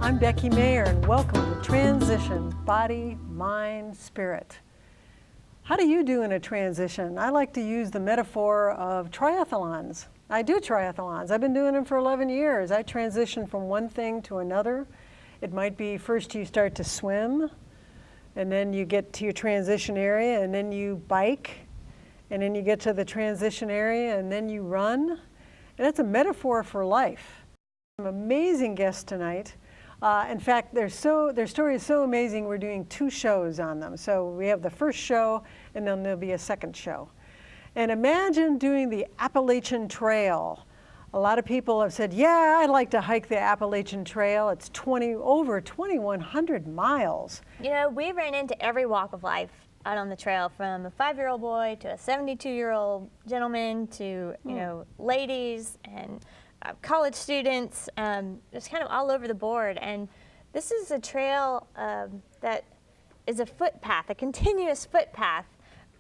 I'm Becky Meagher, and welcome to Transition, Body, Mind, Spirit. How do you do in a transition? I like to use the metaphor of triathlons. I do triathlons. I've been doing them for 11 years. I transition from one thing to another. It might be first you start to swim, and then you get to your transition area, and then you bike, and then you get to the transition area, and then you run. And that's a metaphor for life. An amazing guest tonight. In fact, their story is so amazing, we're doing 2 shows on them. So we have the first show, and then there'll be a second show. And imagine doing the Appalachian Trail. A lot of people have said, yeah, I'd like to hike the Appalachian Trail. It's over 2,100 miles. You know, we ran into every walk of life out on the trail, from a 5-year-old boy to a 72-year-old gentleman to, you know, ladies and college students, just kind of all over the board. And this is a trail that is a footpath, a continuous footpath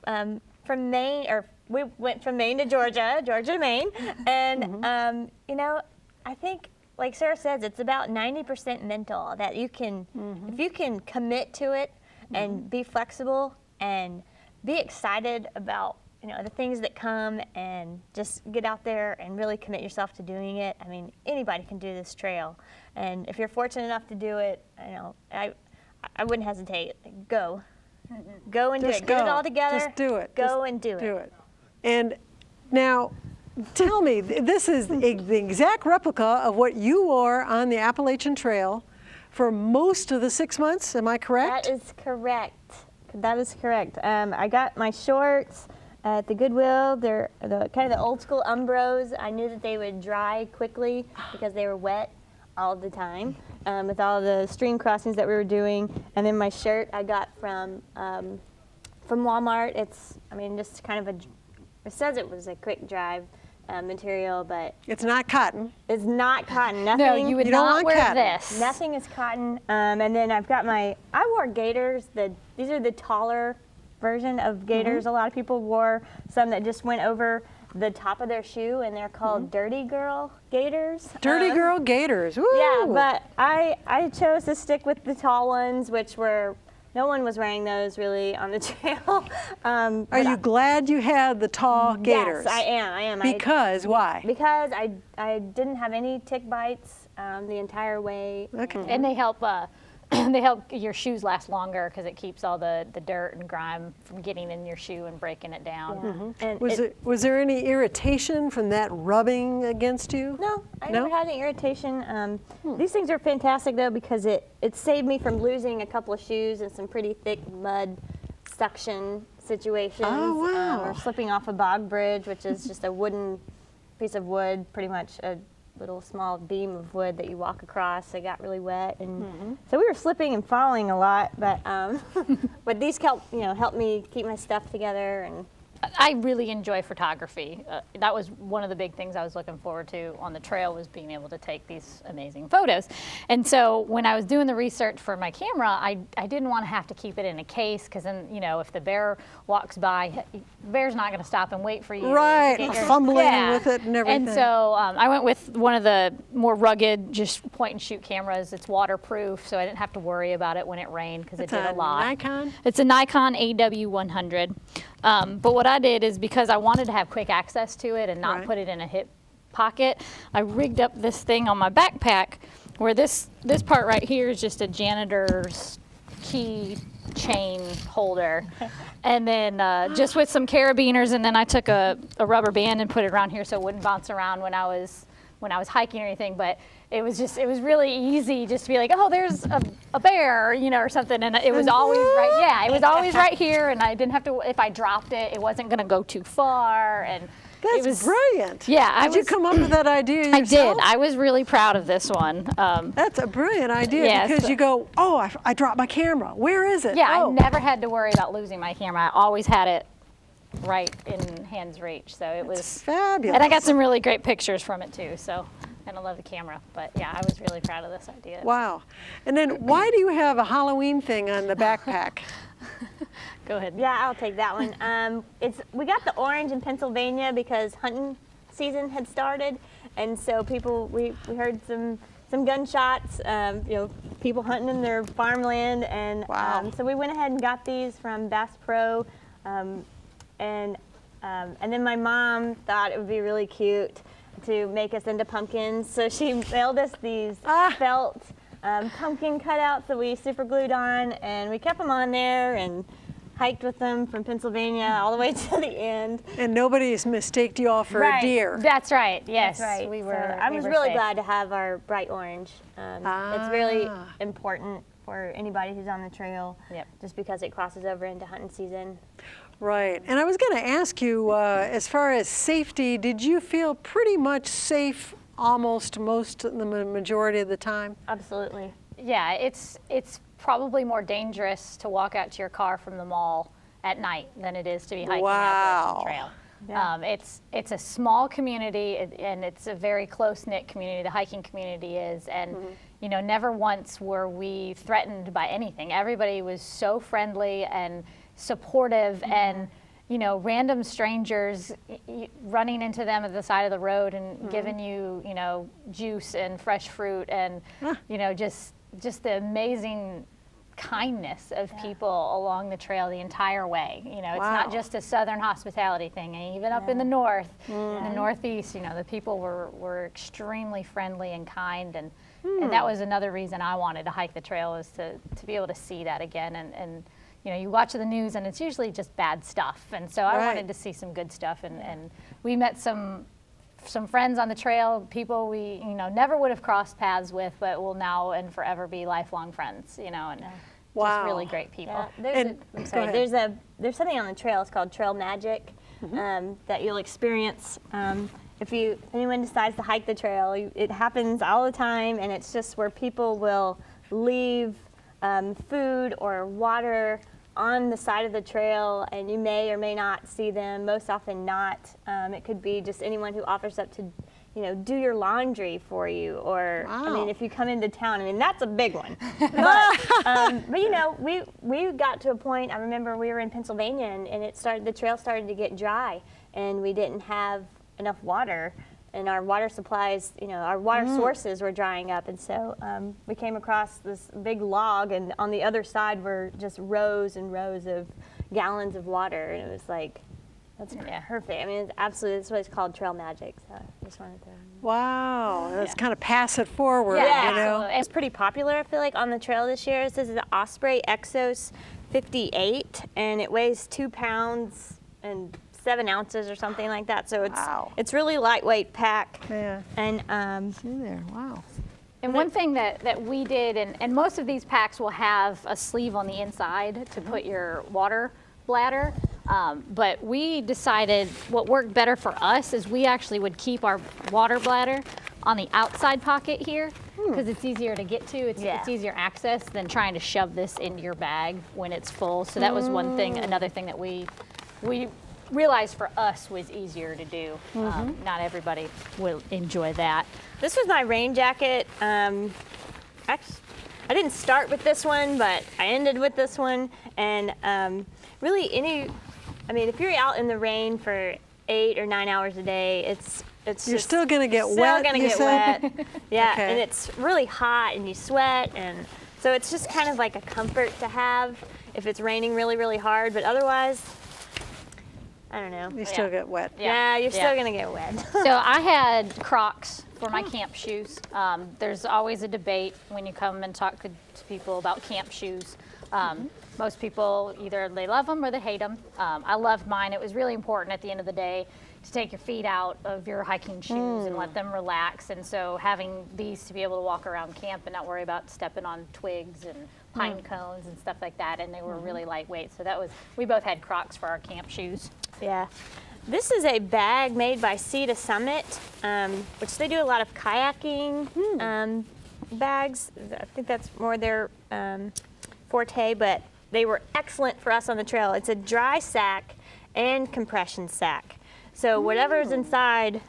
from Maine, or we went from Maine to Georgia, Georgia to Maine. And, you know, I think, like Sarah says, it's about 90% mental, that you can, if you can commit to it and be flexible and be excited about, you know, the things that come, and just get out there and really commit yourself to doing it. I mean, anybody can do this trail. And if you're fortunate enough to do it, you know, I wouldn't hesitate. Go. Go and do it. Get it all together. Just do it. Go and do it. And now, tell me, this is the exact replica of what you wore on the Appalachian Trail for most of the 6 months. Am I correct? That is correct. That is correct. I got my shorts at the Goodwill. They're kind of the old school Umbros. I knew that they would dry quickly because they were wet all the time with all the stream crossings that we were doing. And then my shirt I got from Walmart. It's, I mean, just kind of it says it was a quick dry material, but it's not cotton. It's not cotton. Nothing. No, you would not wear cotton. this. Nothing is cotton. And then I've got I wore gaiters. These are the taller version of gaiters. A lot of people wore some that just went over the top of their shoe, and they're called Dirty Girl gaiters. Dirty Girl gaiters. Woo. Yeah, but I chose to stick with the tall ones, which were, no one was wearing those really on the trail. Are you glad you had the tall gaiters? Yes, I am. Because why? Because I didn't have any tick bites the entire way. Okay. And they help they help your shoes last longer, because it keeps all the dirt and grime from getting in your shoe and breaking it down. And was there any irritation from that rubbing against you? No, I never had any irritation. These things are fantastic though, because it saved me from losing a couple of shoes in some pretty thick mud suction situations. Oh, wow. Or slipping off a bog bridge, which is just a wooden piece of wood, pretty much a little small beam of wood that you walk across. It got really wet, and so we were slipping and falling a lot. But but these helped me keep my stuff together. And I really enjoy photography. That was one of the big things I was looking forward to on the trail, was being able to take these amazing photos. And so when I was doing the research for my camera, I didn't want to have to keep it in a case, because then, you know, if the bear walks by, the bear's not going to stop and wait for you. Right, fumbling with it and everything. And so I went with one of the more rugged, just point and shoot cameras. It's waterproof, so I didn't have to worry about it when it rained, because it did a lot. Nikon? It's a Nikon AW100. But what I did is, because I wanted to have quick access to it and not put it in a hip pocket, I rigged up this thing on my backpack, where this part right here is just a janitor's key chain holder. And then just with some carabiners, and then I took a rubber band and put it around here so it wouldn't bounce around when I was hiking or anything. But it was really easy just to be like, oh, there's a bear, you know, or something. And it was always it was always right here, and I didn't have to, if I dropped it, it wasn't going to go too far. And That's it was brilliant. Yeah. Did you come up with that idea yourself? I did. I was really proud of this one. That's a brilliant idea, because you go, oh, I dropped my camera. Where is it? Yeah, oh. I never had to worry about losing my camera. I always had it right in hand's reach. So it was fabulous. And I got some really great pictures from it too. So, and I love the camera. But yeah, I was really proud of this idea. Wow. And then why do you have a Halloween thing on the backpack? Go ahead. Yeah, I'll take that one. We got the orange in Pennsylvania because hunting season had started, And so we heard some gunshots, you know, people hunting in their farmland, and Wow. so we went ahead and got these from Bass Pro, and then my mom thought it would be really cute to make us into pumpkins, so she mailed us these felt pumpkin cutouts that we super glued on, and we kept them on there and hiked with them from Pennsylvania all the way to the end. And nobody's mistaked you all for a Right. deer. That's right. Yes, That's right. we So were. I we was were really safe. glad to have our bright orange. It's really important for anybody who's on the trail, Yep. just because it crosses over into hunting season. Right. And I was going to ask you, as far as safety, did you feel pretty much safe almost the majority of the time? Absolutely. Yeah, it's probably more dangerous to walk out to your car from the mall at night than it is to be hiking Wow. Appalachian Trail. Yeah. It's a small community, and it's a very close-knit community. The hiking community is, and you know, never once were we threatened by anything. Everybody was so friendly and supportive, and you know, random strangers running into them at the side of the road and giving you, you know, juice and fresh fruit, and you know, just the amazing kindness of people along the trail the entire way. You know, it's Wow. not just a southern hospitality thing. And even up in the north, in the northeast, you know, the people were extremely friendly and kind, and that was another reason I wanted to hike the trail, is to be able to see that again. And you know, you watch the news and it's usually just bad stuff, and so I Right. wanted to see some good stuff, and we met some friends on the trail, people we, you know, never would have crossed paths with, but will now and forever be lifelong friends, you know, and Wow. just really great people. Yeah, And- I'm go sorry. ahead. There's something on the trail. It's called trail magic that you'll experience if anyone decides to hike the trail. It happens all the time, and it's just where people will leave food or water on the side of the trail, and you may or may not see them. Most often not. It could be just anyone who offers up to, you know, do your laundry for you, or I Wow. mean, if you come into town, I mean, that's a big one. But you know, we got to a point. I remember we were in Pennsylvania, and the trail started to get dry, and we didn't have enough water, and our water supplies, you know, our water sources were drying up, and so we came across this big log, and on the other side were just rows and rows of gallons of water, and it was like, that's perfect. I mean, it's absolutely, that's what it's called, trail magic. So I just wanted to. Wow. That's kind of pass it forward, Yeah, you know? absolutely. It's pretty popular, I feel like, on the trail this year. This is the Osprey Exos 58, and it weighs 2 pounds and 7 ounces or something like that. So it's really lightweight pack. Yeah. And See there. Wow. And one thing that we did, and most of these packs will have a sleeve on the inside to put your water bladder, but we decided what worked better for us is we actually would keep our water bladder on the outside pocket here, because it's easier to get to, it's easier access than trying to shove this into your bag when it's full. So that was one thing, another thing that we realized for us was easier to do. Not everybody will enjoy that. this was my rain jacket. Actually, I didn't start with this one, but I ended with this one. And really, I mean, if you're out in the rain for 8 or 9 hours a day, it's You're just still going to get still wet, gonna you get said? wet. Yeah, Okay. and it's really hot, and you sweat, and so it's just kind of like a comfort to have if it's raining really, really hard. But otherwise, I don't know. You still get wet. Yeah, you're Yeah. still gonna get wet. So I had Crocs for my camp shoes. There's always a debate when you come and talk to people about camp shoes. Most people either they love them or they hate them. I loved mine. It was really important at the end of the day to take your feet out of your hiking shoes and let them relax. And so having these to be able to walk around camp and not worry about stepping on twigs and pine cones and stuff like that. And they were really lightweight. So we both had Crocs for our camp shoes. Yeah. This is a bag made by Sea to Summit, which they do a lot of kayaking bags. I think that's more their forte, but they were excellent for us on the trail. It's a dry sack and compression sack. So whatever's inside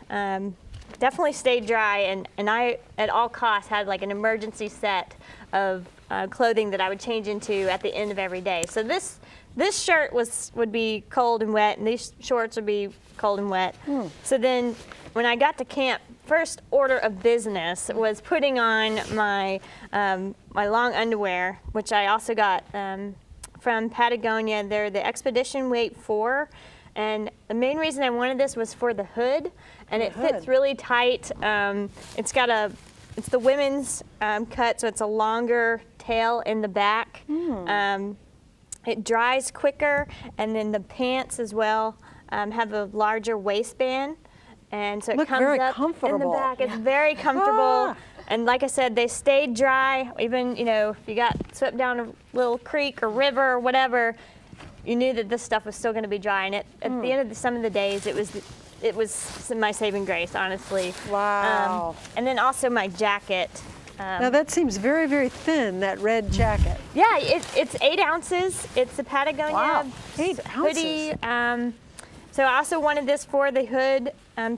definitely stayed dry, and I, at all costs, had like an emergency set of clothing that I would change into at the end of every day. So this shirt would be cold and wet, and these shorts would be cold and wet. So then when I got to camp first order of business was putting on my my long underwear, which I also got from Patagonia. They're the Expedition Weight 4, and the main reason I wanted this was for the hood, and it fits really tight. It's the women's cut, so it's a longer tail in the back. It dries quicker, and then the pants as well have a larger waistband, and so it comes very up comfortable. in the back. It's very comfortable, and like I said, they stayed dry. Even if you got swept down a little creek or river or whatever, you knew that this stuff was still going to be dry. And at the end of some of the days, it was my saving grace, honestly. Wow. And then also my jacket. Now that seems very, very thin, that red jacket. Yeah, it's 8 ounces. It's a Patagonia Wow, 8 hoodie. ounces. So I also wanted this for the hood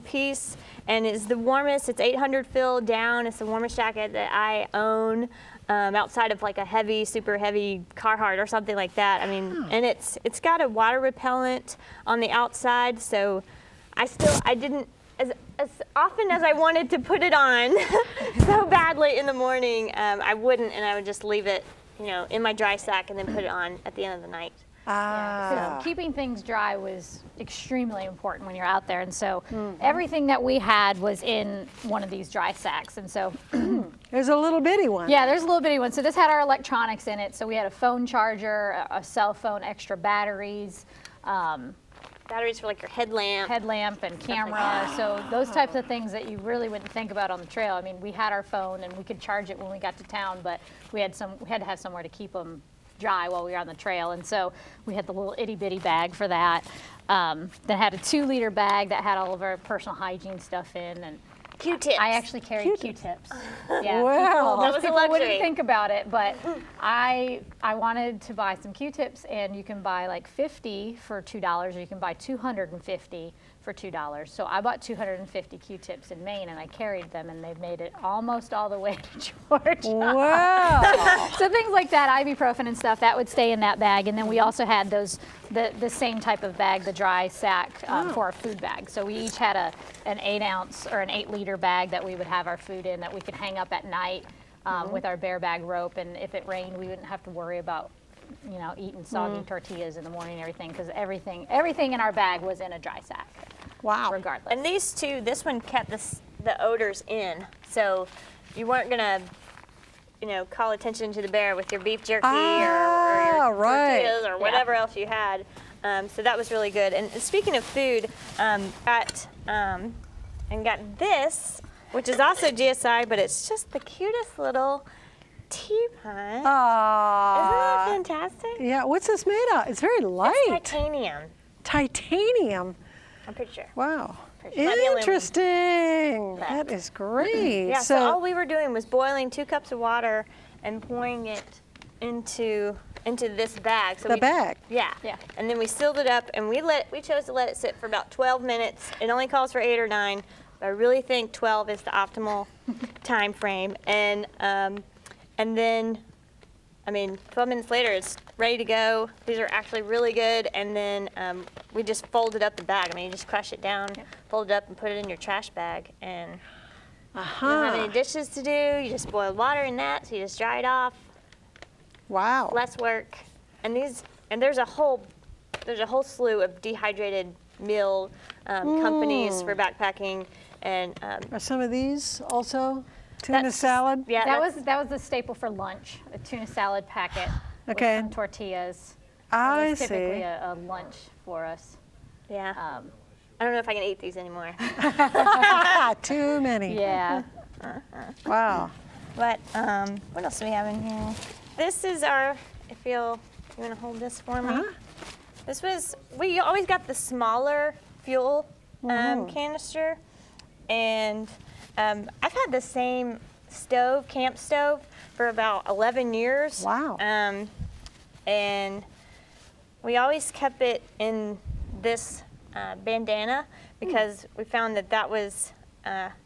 piece, and it's the warmest. It's 800 fill down. It's the warmest jacket that I own, outside of like a heavy, super heavy Carhartt or something like that. I mean, and it's got a water repellent on the outside, so I didn't, as often as I wanted to put it on so badly in the morning, I wouldn't, and I would just leave it, in my dry sack and then put it on at the end of the night. So keeping things dry was extremely important when you're out there, and so everything that we had was in one of these dry sacks, and so There's a little bitty one. yeah, there's a little bitty one. So this had our electronics in it. So we had a phone charger, a cell phone, extra batteries, Batteries for like your headlamp. and camera. So those types of things that you really wouldn't think about on the trail. I mean, we had our phone and we could charge it when we got to town, but we had to have somewhere to keep them dry while we were on the trail, and so we had the little itty bitty bag for that. That had a 2-liter bag that had all of our personal hygiene stuff in, and Q-tips. I actually carried Q-tips. Yeah, Wow. That was a people luxury. wouldn't think about it, but I wanted to buy some Q-tips, and you can buy like 50 for $2, or you can buy 250 for $2. So I bought 250 Q-tips in Maine, and I carried them, and they've made it almost all the way to Georgia. Wow. So things like that, ibuprofen and stuff, that would stay in that bag. And then we also had the same type of bag, the dry sack for our food bag. So we each had an 8-ounce or an 8-liter bag that we would have our food in that we could hang up at night with our bear bag rope. And if it rained, we wouldn't have to worry about eating soggy tortillas in the morning and everything, because everything in our bag was in a dry sack. Wow. Regardless. And these two, this one kept the odors in, so you weren't gonna, call attention to the bear with your beef jerky or your tortillas or whatever else you had. So that was really good. And speaking of food, got this, which is also GSI, but it's just the cutest little teapot. Isn't that fantastic? Yeah, what's this made of? It's very light. It's titanium. Titanium. I'm pretty sure. Wow. Might be aluminum. Interesting. That is great. Yeah, so all we were doing was boiling 2 cups of water and pouring it into this bag. So the bag. Yeah. And then we sealed it up, and we chose to let it sit for about 12 minutes. It only calls for 8 or 9, but I really think 12 is the optimal time frame. And then, 12 minutes later, it's ready to go. These are actually really good. And then we just folded up the bag. You just crush it down, fold it up, and put it in your trash bag. And you don't have any dishes to do. You just boil water in that, so you just dry it off. Wow. Less work. And there's a whole slew of dehydrated meal companies for backpacking. And Are some of these also tuna salad? yeah, That was the staple for lunch, a tuna salad packet with Okay. some tortillas. I It was typically see. a lunch for us. yeah. I don't know if I can eat these anymore. Too many. Yeah. Wow. But what else do we have in here? This is our. You want to hold this for me? We always got the smaller fuel canister, and I've had the same camp stove, for about 11 years. Wow. And we always kept it in this bandana because we found that was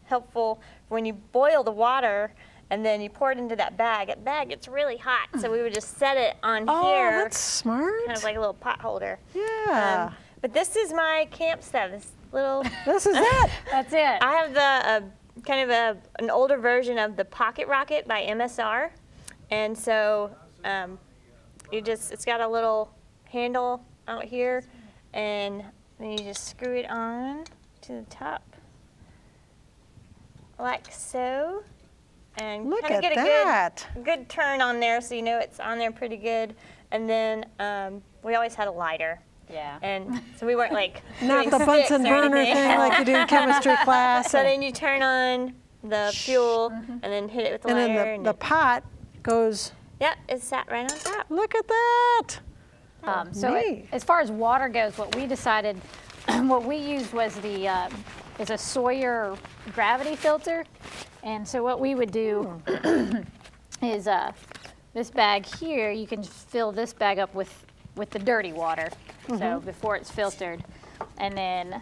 helpful when you boil the water and then you pour it into that bag. That bag gets really hot, so we would just set it on here. Oh, that's smart. Kind of like a little pot holder. Yeah. But this is my camp stove. This little. This is it. That's it. I have kind of an older version of the Pocket Rocket by MSR. And so it's got a little handle out here, and then you just screw it on to the top, like so. And Look kind of at get that. a good turn on there, so you know it's on there pretty good. And then we always had a lighter. Yeah. And so we weren't like Not doing the Bunsen sticks or burner anything. thing like you do in chemistry class. So then you turn on the fuel and then hit it with the and lighter. then the pot goes, Yep, it sat right on top. look at that. So neat. as far as water goes, what we decided, what we used was is a Sawyer gravity filter. And so what we would do is this bag here, you can fill this bag up with the dirty water, so before it's filtered. And then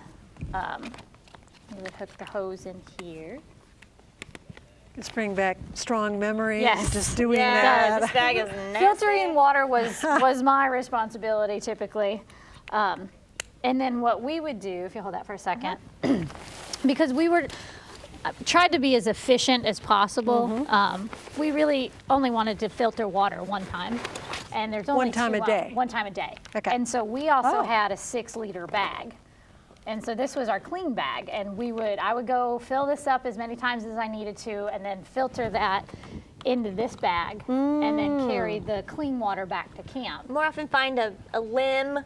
we would hook the hose in here. Let's bring back strong memories. Yes. Just doing Yeah, that. this bag is nasty. Filtering water was my responsibility typically. And then what we would do, if you hold that for a second, because we were tried to be as efficient as possible. We really only wanted to filter water one time, and there's only One time a day. One time a day. Okay. And so we also Oh. had a 6-liter bag. And so this was our clean bag, and I would go fill this up as many times as I needed to, and then filter that into this bag, and then carry the clean water back to camp. More often find a limb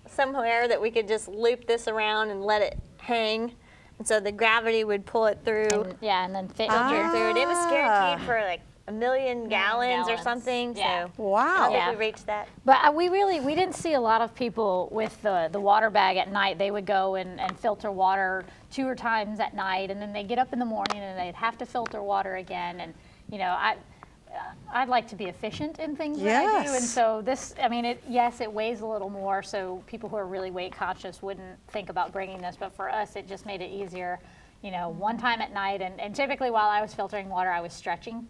somewhere that we could just loop this around and let it hang. And so the gravity would pull it through, And then fit filter through it. It was Ah. guaranteed for like 1,000,000 gallons or gallons. something. Yeah. So I Wow. don't Yeah. think we reached that. But we didn't see a lot of people with the water bag at night. They would go and filter water 2 times at night, and then they get up in the morning and they'd have to filter water again. And you know, I'd like to be efficient in things that I do, and Yes. so this, I mean, it weighs a little more, so people who are really weight conscious wouldn't think about bringing this, but for us, it just made it easier, you know, one time at night, and typically while I was filtering water, I was stretching,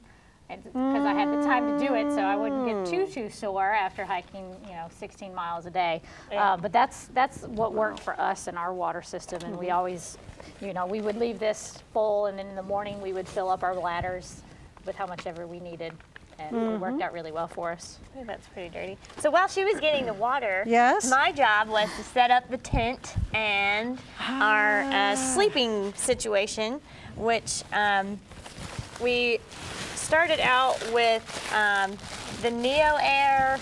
because I had the time to do it, so I wouldn't get too sore after hiking, 16 miles a day. Yeah. But that's what worked for us in our water system, and we always, we would leave this full, and then in the morning we would fill up our bladders with how much ever we needed, and it worked out really well for us. Ooh, that's pretty dirty. So while she was getting the water, Yes. my job was to set up the tent and our sleeping situation, which we started out with the Neo Air,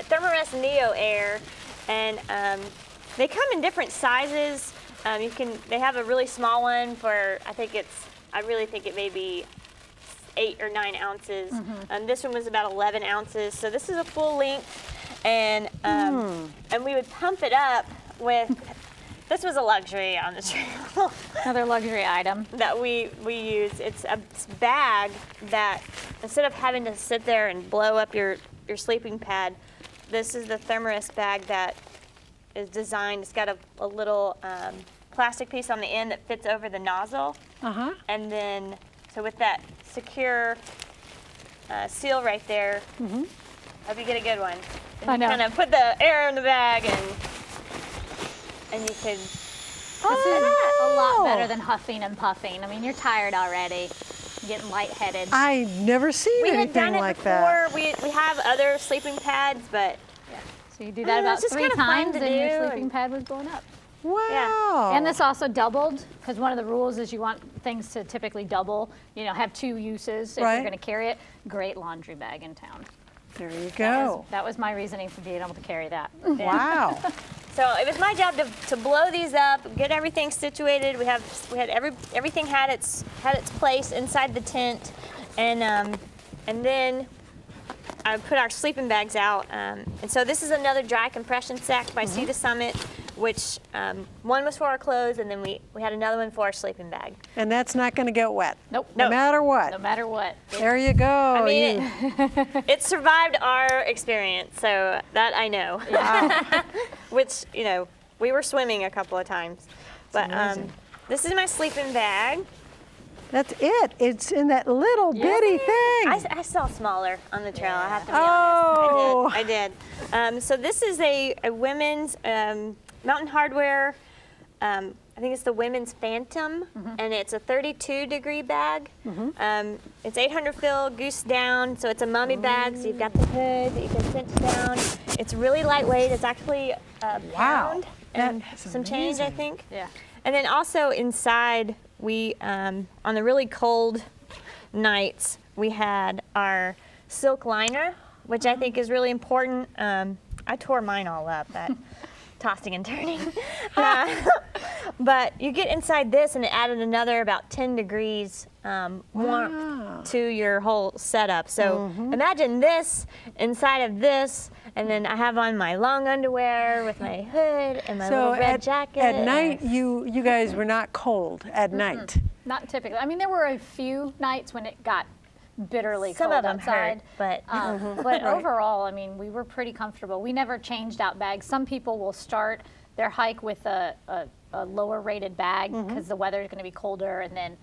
Thermarest Neo Air, and they come in different sizes. They have a really small one for, I really think it may be 8 or 9 ounces. This one was about 11 ounces. So this is a full length, and we would pump it up with. This was a luxury on the trail Another luxury item. that we use. It's a bag that instead of having to sit there and blow up your sleeping pad, this is the Thermarest bag that is designed. It's got a little plastic piece on the end that fits over the nozzle, and then so with that secure seal right there, hope you get a good one. And I you know. kind of put the air in the bag, and you could. This is a lot better than huffing and puffing. I mean, you're tired already, getting lightheaded. I've never seen We had anything done it like before. that. We have other sleeping pads, but So you do that know, about it's just 3 kinda fun times, to and your do, sleeping and- pad was blown up. Wow. And this also doubled, because one of the rules is you want things to typically double, have 2 uses if Right. you're going to carry it. Great laundry bag in town. There you That go. was my reasoning for being able to carry that. Wow. so it was my job to blow these up, get everything situated. We had everything had its place inside the tent, and then I put our sleeping bags out. And so this is another dry compression sack by Sea to Summit, which one was for our clothes, and then we had another one for our sleeping bag. And that's not going to get wet. Nope. No matter what. No matter what. There you go. I mean, it survived our experience, so that I know. Which, we were swimming a couple of times. But amazing. this is my sleeping bag. That's it. It's in that little bitty thing. I saw smaller on the trail, I have to be Oh. honest. I did. So this is a women's Mountain Hardwear. I think it's the Women's Phantom, and it's a 32-degree bag. It's 800 fill, goose down, so it's a mummy bag, so you've got the hood that you can cinch down. It's really lightweight. It's actually a pound and some change, I think. Yeah. And then also inside, we, on the really cold nights, we had our silk liner, which I think is really important. I tore mine all up at tossing and turning. But you get inside this and it added another about 10 degrees warmth to your whole setup. So imagine this inside of this, and then I have on my long underwear with my hood and my little red jacket. At night, you guys were not cold at night. Not typically. I mean, there were a few nights when it got bitterly Some cold of them outside, hurt, but but overall, I mean, we were pretty comfortable. We never changed out bags. Some people will start their hike with a lower rated bag because the weather is going to be colder, and then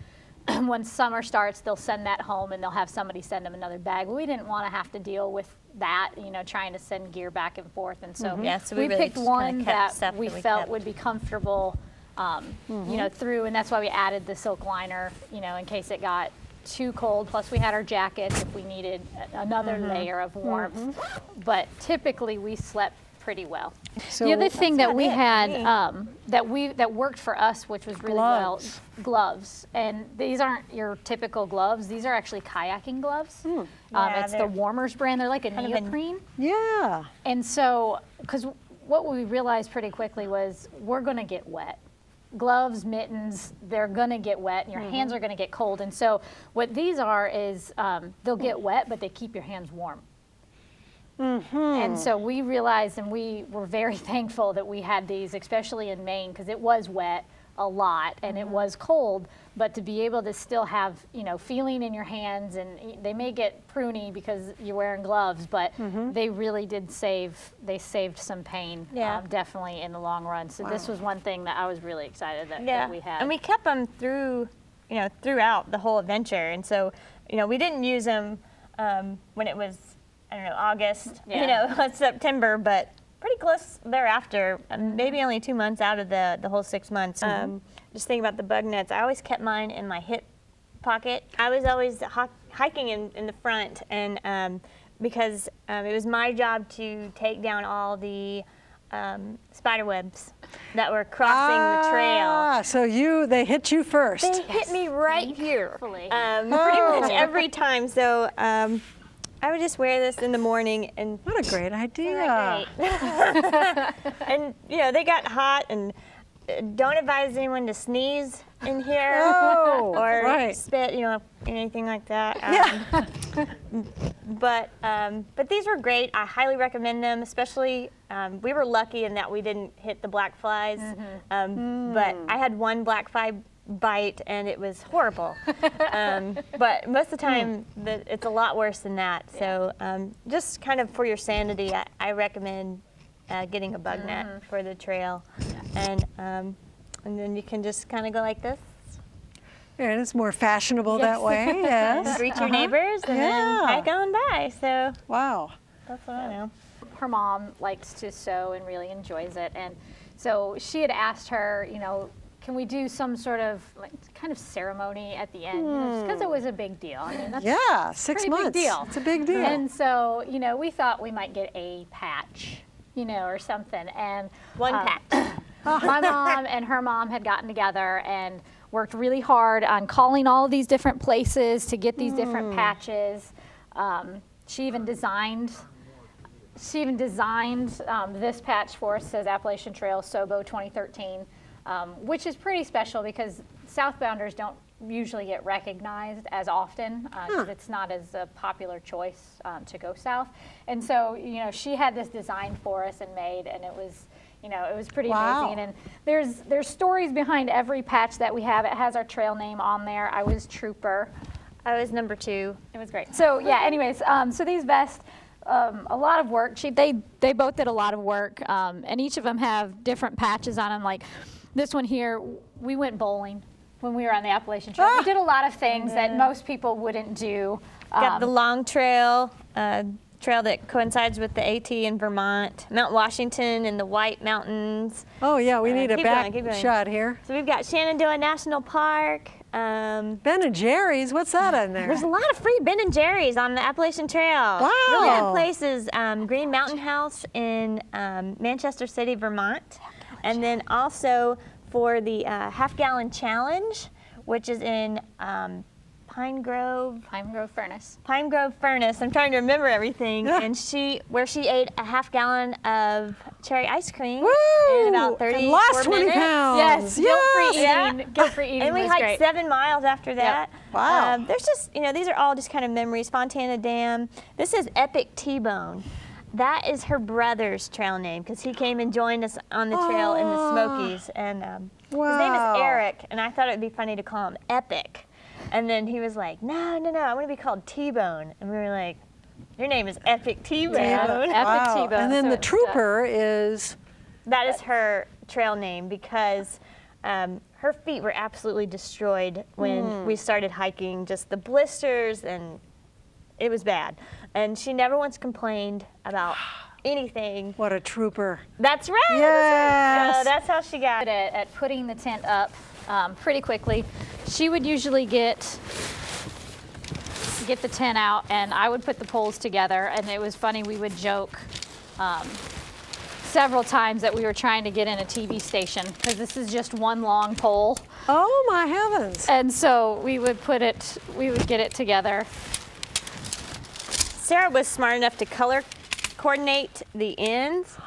when summer starts, they'll send that home and they'll have somebody send them another bag. We didn't want to have to deal with that, you know, trying to send gear back and forth, and so, so we really picked just one kinda kept that stuff we that we felt kept. would be comfortable, you know, through, and that's why we added the silk liner, you know, in case it got too cold. Plus we had our jackets if we needed another layer of warmth. But typically we slept pretty well. So The other thing that about we it for had me. that worked for us, which was really Gloves. well, gloves. And these aren't your typical gloves. These are actually kayaking gloves. Yeah, It's the they're Warmers brand. They're like a kind of a- neoprene. Yeah. And so, because what we realized pretty quickly was we're going to get wet. Gloves, mittens, they're going to get wet, and your hands are going to get cold. And so what these are is they'll get wet, but they keep your hands warm. And so we realized, and we were very thankful that we had these, especially in Maine, because it was wet a lot and it was cold, but to be able to still have, you know, feeling in your hands, and they may get pruny because you're wearing gloves, but they really did they saved some pain, definitely in the long run. So this was one thing that I was really excited that we had. And we kept them through, you know, throughout the whole adventure. And so, you know, we didn't use them when it was, I don't know, August, you know, September, but pretty close thereafter, maybe only 2 months out of the whole 6 months. Just thinking about the bug nets, I always kept mine in my hip pocket. I was always hiking in the front, and because it was my job to take down all the spider webs that were crossing the trail. So they hit you first. They hit me right here, Thankfully. pretty much every time. So I would just wear this in the morning, and What a great idea. and you know, they got hot, and don't advise anyone to sneeze in here or spit, you know, anything like that. But these were great. I highly recommend them, especially we were lucky in that we didn't hit the black flies, but I had one black fly bite and it was horrible. But most of the time it's a lot worse than that. So just kind of for your sanity, I recommend getting a bug net for the trail, and then you can just kind of go like this. And it's more fashionable that way. Yes. Greet your neighbors and then hike on by. So Wow. that's what I know. Her mom likes to sew and really enjoys it, and so she had asked her, you know, can we do some sort of like kind of ceremony at the end, you know, just because it was a big deal. I mean, that's 6 pretty months. big deal. It's a big deal. And so, you know, we thought we might get a patch, you know, or something. And One patch. my mom and her mom had gotten together and worked really hard on calling all of these different places to get these different patches. She even designed this patch for us. It says Appalachian Trail Sobo 2013, which is pretty special because southbounders don't usually get recognized as often because it's not as a popular choice to go south. And so, you know, she had this designed for us and made, and it was, you know, it was pretty amazing. And there's stories behind every patch that we have. It has our trail name on there. I was Trooper. I was number 2. It was great. So yeah, anyways, so these vests, a lot of work. They both did a lot of work, and each of them have different patches on them. Like this one here, we went bowling when we were on the Appalachian Trail. We did a lot of things that most people wouldn't do. Got the long trail trail that coincides with the AT in Vermont, Mount Washington and the White Mountains. Oh yeah, we need a keep back going. shot here. So we've got Shenandoah National Park. Ben and Jerry's, what's that in there? There's a lot of free Ben and Jerry's on the Appalachian Trail. Wow. Really good places. Green Mountain House in Manchester City, Vermont. And then also for the half-gallon challenge, which is in Pine Grove Furnace. Pine Grove Furnace. I'm trying to remember everything. Yeah. And where she ate a half-gallon of cherry ice cream Woo! in about 34 And lost 20 minutes. pounds. Guilt-free Yeah. eating. Guilt-free eating And we was hiked great. 7 miles after that. Wow. There's just, these are all just kind of memories. Fontana Dam. This is Epic T-Bone. That is her brother's trail name because he came and joined us on the trail in the Smokies. And his name Wow. is Eric, and I thought it would be funny to call him Epic. And then he was like, no, I want to be called T-Bone. And we were like, your name is Epic T-Bone. Epic Wow. T-Bone. And then So the it's, trooper is, That is her trail name because her feet were absolutely destroyed when we started hiking, just the blisters, and it was bad. And she never once complained about anything. what a trooper. That's right. Yes. So that's how she got it. at putting the tent up pretty quickly. She would usually get the tent out, and I would put the poles together. And it was funny, we would joke several times that we were trying to get in a TV station because this is just one long pole. Oh my heavens. And so we would get it together. Sarah was smart enough to color coordinate the ends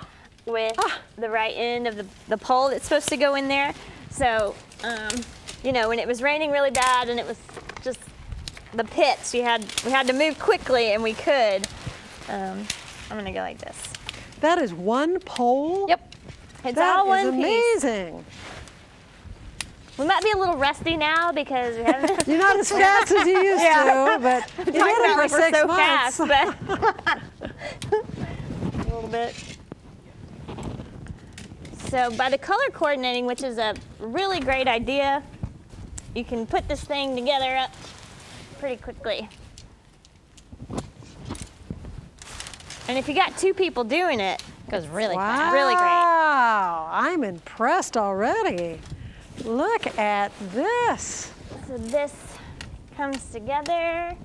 with the right end of the pole that's supposed to go in there. So, when it was raining really bad and it was just the pits, we had to move quickly, and we could. I'm gonna go like this. That is one pole? Yep. It's That all is one piece. amazing. We might be a little rusty now because we haven't. You're not as fast as you used to, but you did it for We're 6 so months. fast, but a little bit. So by the color coordinating, which is a really great idea, you can put this thing together up pretty quickly. And if you got 2 people doing it, It goes really Wow. fast. Really great. I'm impressed already. Look at this. so this comes together.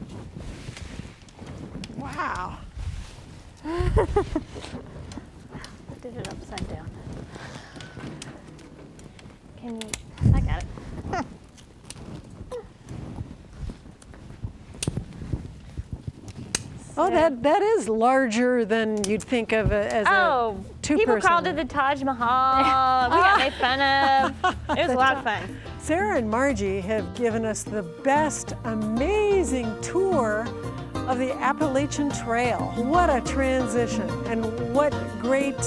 Wow. I did it upside down. Can you? I got it. Oh, that is larger than you'd think of it as a two-person. People called it the Taj Mahal. We got made fun of. It was a lot of fun. Sarah and Margie have given us the best, amazing tour of the Appalachian Trail. What a transition and what great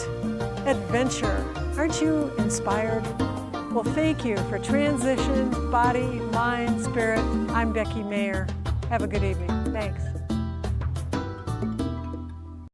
adventure. Aren't you inspired? Well, thank you for Transition, Body, Mind, Spirit. I'm Becky Meagher. Have a good evening. Thanks.